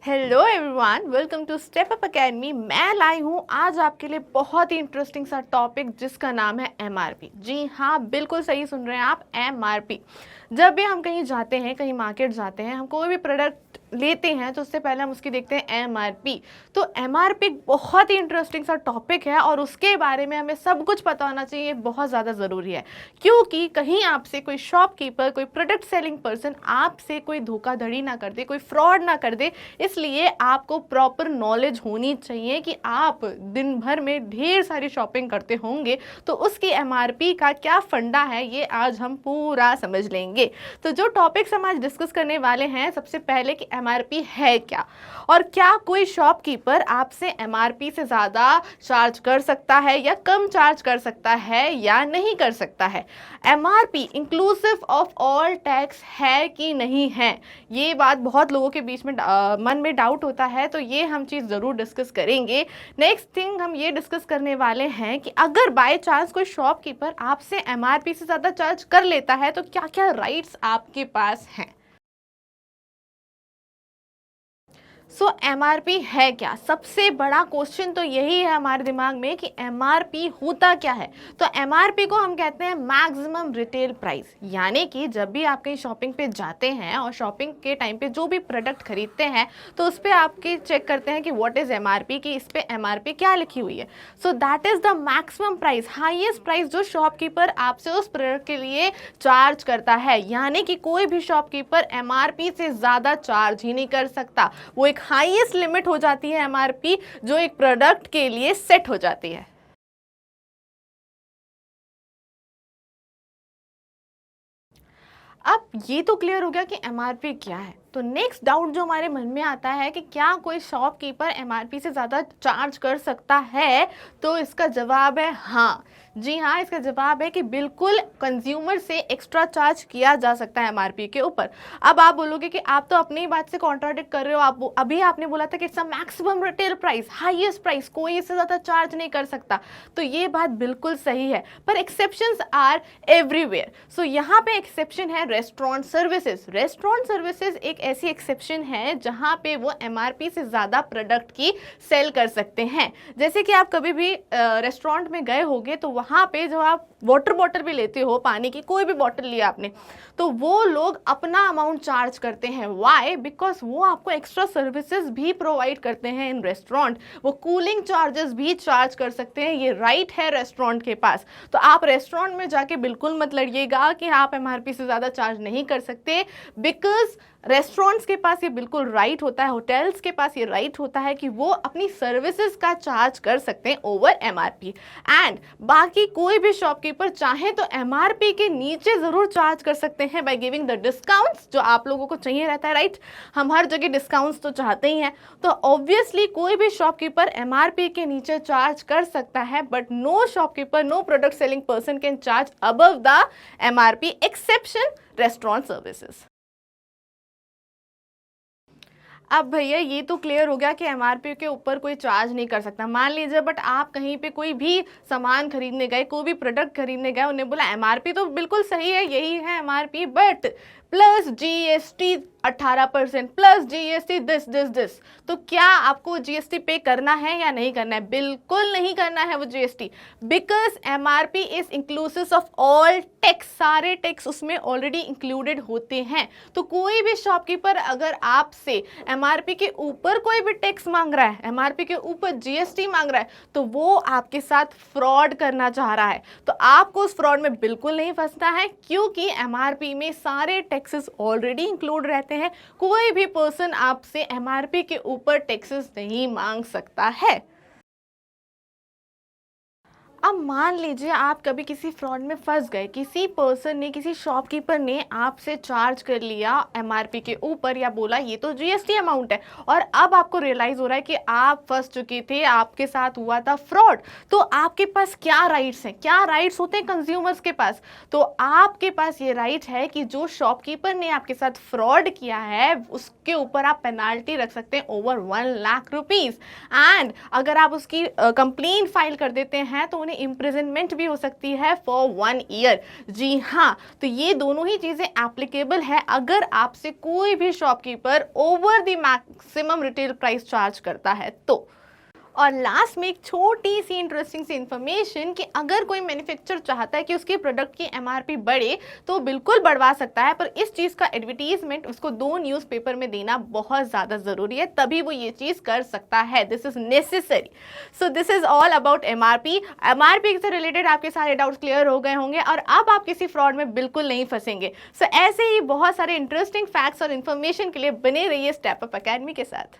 Hello everyone, welcome to Step Up Academy. मैं लाई हूँ आज आपके लिए बहुत ही इंटरेस्टिंग सा टॉपिक जिसका नाम है एमआरपी। जी हाँ, बिल्कुल सही सुन रहे हैं आप, एमआरपी। जब भी हम कहीं जाते हैं, कहीं मार्केट जाते हैं, हम कोई भी प्रोडक्ट लेते हैं तो उससे पहले हम उसकी देखते हैं एमआरपी। तो एमआरपी बहुत ही इंटरेस्टिंग सा टॉपिक है और उसके बारे में हमें सब कुछ पता होना चाहिए, बहुत ज़्यादा ज़रूरी है। क्योंकि कहीं आपसे कोई शॉपकीपर, कोई प्रोडक्ट सेलिंग पर्सन आपसे कोई धोखाधड़ी ना कर दे, कोई फ्रॉड ना कर दे, इसलिए आपको प्रॉपर नॉलेज होनी चाहिए कि आप दिन भर में ढेर सारी शॉपिंग करते होंगे तो उसकी एमआरपी का क्या फंडा है, ये आज हम पूरा समझ लेंगे। तो जो टॉपिक्स हम आज डिस्कस करने वाले हैं, सबसे पहले कि एमआरपी है क्या, और क्या कोई शॉपकीपर आपसे एमआरपी से ज़्यादा चार्ज कर सकता है या कम चार्ज कर सकता है या नहीं कर सकता है। MRP inclusive of all tax है कि नहीं है, ये बात बहुत लोगों के बीच में मन में डाउट होता है, तो ये हम चीज़ ज़रूर डिस्कस करेंगे। नेक्स्ट थिंग हम ये डिस्कस करने वाले हैं कि अगर बाय चांस कोई शॉपकीपर आपसे एमआरपी से ज़्यादा चार्ज कर लेता है तो क्या क्या राइट्स आपके पास हैं। सो एमआरपी है क्या, सबसे बड़ा क्वेश्चन तो यही है हमारे दिमाग में कि एमआरपी होता क्या है। तो एमआरपी को हम कहते हैं मैक्सिमम रिटेल प्राइस, यानी कि जब भी आप कहीं शॉपिंग पे जाते हैं और शॉपिंग के टाइम पे जो भी प्रोडक्ट खरीदते हैं तो उस पर आपके चेक करते हैं कि व्हाट इज़ एमआरपी, कि इस पे एमआरपी क्या लिखी हुई है। So that is the maximum price, highest price जो शॉपकीपर आपसे उस प्रोडक्ट के लिए चार्ज करता है, यानी कि कोई भी शॉपकीपर एमआरपी से ज़्यादा चार्ज ही नहीं कर सकता। वो एक हाईएस्ट लिमिट हो जाती है एमआरपी जो एक प्रोडक्ट के लिए सेट हो जाती है। अब ये तो क्लियर हो गया कि एमआरपी क्या है। तो नेक्स्ट डाउट जो हमारे मन में आता है कि क्या कोई शॉपकीपर एमआरपी से ज़्यादा चार्ज कर सकता है, तो इसका जवाब है हाँ। जी हाँ, इसका जवाब है कि बिल्कुल कंज्यूमर से एक्स्ट्रा चार्ज किया जा सकता है एमआरपी के ऊपर। अब आप बोलोगे कि आप तो अपनी ही बात से कॉन्ट्राडिक्ट कर रहे हो, आप अभी आपने बोला था कि it's a maximum retail price, highest price, कोई इससे ज़्यादा चार्ज नहीं कर सकता। तो ये बात बिल्कुल सही है, पर एक्सेप्शंस आर एवरीवेयर। सो यहाँ पे एक्सेप्शन है रेस्टोरेंट सर्विसेज। रेस्टोरेंट सर्विसेज एक ऐसी एक्सेप्शन है जहां पे वो एमआरपी से ज़्यादा प्रोडक्ट की सेल कर सकते हैं। जैसे कि आप कभी भी रेस्टोरेंट में गए होंगे तो वहां पे जो आप वाटर बॉटल भी लेते हो, पानी की कोई भी बॉटल लिया आपने, तो वो लोग अपना अमाउंट चार्ज करते हैं। वाई? बिकॉज वो आपको एक्स्ट्रा सर्विसेज भी प्रोवाइड करते हैं इन रेस्टोरेंट। वो कूलिंग चार्जेस भी चार्ज कर सकते हैं, ये राइट है रेस्टोरेंट के पास। तो आप रेस्टोरेंट में जाके बिल्कुल मत लड़िएगा कि आप एमआरपी से ज़्यादा चार्ज नहीं कर सकते, बिकॉज रेस्टोरेंट्स के पास ये बिल्कुल राइट होता है, होटल्स के पास ये राइट होता है कि वो अपनी सर्विसेज का चार्ज कर सकते हैं ओवर एमआरपी। एंड बाकी कोई भी शॉपकीपर चाहे तो एमआरपी के नीचे ज़रूर चार्ज कर सकते हैं बाय गिविंग द डिस्काउंट्स, जो आप लोगों को चाहिए रहता है, राइट। हम हर जगह डिस्काउंट्स तो चाहते ही हैं, तो ऑब्वियसली कोई भी शॉपकीपर एमआरपी के नीचे चार्ज कर सकता है, but no shopkeeper, no product selling person can charge above the MRP, exception restaurant services. अब भैया ये तो क्लियर हो गया कि एमआरपी के ऊपर कोई चार्ज नहीं कर सकता। मान लीजिए बट आप कहीं पे कोई भी सामान खरीदने गए, कोई भी प्रोडक्ट खरीदने गए, उन्हें बोला एमआरपी तो बिल्कुल सही है, यही है MRP, but plus GST 18%, plus GST this, तो क्या आपको जीएसटी पे करना है या नहीं करना है? बिल्कुल नहीं करना है वो GST, because MRP is inclusive of all tax, सारे टैक्स उसमें ऑलरेडी इंक्लूडेड होते हैं। तो कोई भी शॉपकीपर अगर आपसे एमआरपी के ऊपर कोई भी टैक्स मांग रहा है, एमआरपी के ऊपर जीएसटी मांग रहा है, तो वो आपके साथ फ्रॉड करना चाह रहा है। तो आपको उस फ्रॉड में बिल्कुल नहीं फंसना है, क्योंकि एमआरपी में सारे टैक्सेस ऑलरेडी इंक्लूड रहते हैं। कोई भी पर्सन आपसे एमआरपी के ऊपर टैक्सेस नहीं मांग सकता है। अब मान लीजिए आप कभी किसी फ्रॉड में फंस गए, किसी पर्सन ने, किसी शॉपकीपर ने आपसे चार्ज कर लिया एमआरपी के ऊपर, या बोला ये तो जीएसटी अमाउंट है, और अब आपको रियलाइज हो रहा है कि आप फंस चुके थे, आपके साथ हुआ था फ्रॉड। तो आपके पास क्या राइट्स हैं, क्या राइट्स होते हैं कंज्यूमर्स के पास? तो आपके पास ये राइट है कि जो शॉपकीपर ने आपके साथ फ्रॉड किया है उसके ऊपर आप पेनाल्टी रख सकते हैं ओवर 1 लाख रुपीज। एंड अगर आप उसकी कंप्लेंट फाइल कर देते हैं तो उन्हें इम्प्रिजनमेंट भी हो सकती है फॉर 1 ईयर। जी हाँ, तो ये दोनों ही चीज़ें एप्लीकेबल है अगर आपसे कोई भी shopkeeper over the maximum retail price charge करता है तो। और लास्ट में एक छोटी सी इंटरेस्टिंग सी इन्फॉर्मेशन कि अगर कोई मैन्युफैक्चरर चाहता है कि उसके प्रोडक्ट की एमआरपी बढ़े तो बिल्कुल बढ़वा सकता है, पर इस चीज़ का एडवर्टीजमेंट उसको 2 न्यूज़पेपर में देना बहुत ज़्यादा ज़रूरी है, तभी वो ये चीज़ कर सकता है। This is necessary. So this is all about MRP. MRP से रिलेटेड आपके सारे डाउट्स क्लियर हो गए होंगे और अब आप किसी फ्रॉड में बिल्कुल नहीं फंसेंगे। सो ऐसे ही बहुत सारे इंटरेस्टिंग फैक्ट्स और इन्फॉर्मेशन के लिए बने रहिए स्टेप अप अकेडमी के साथ।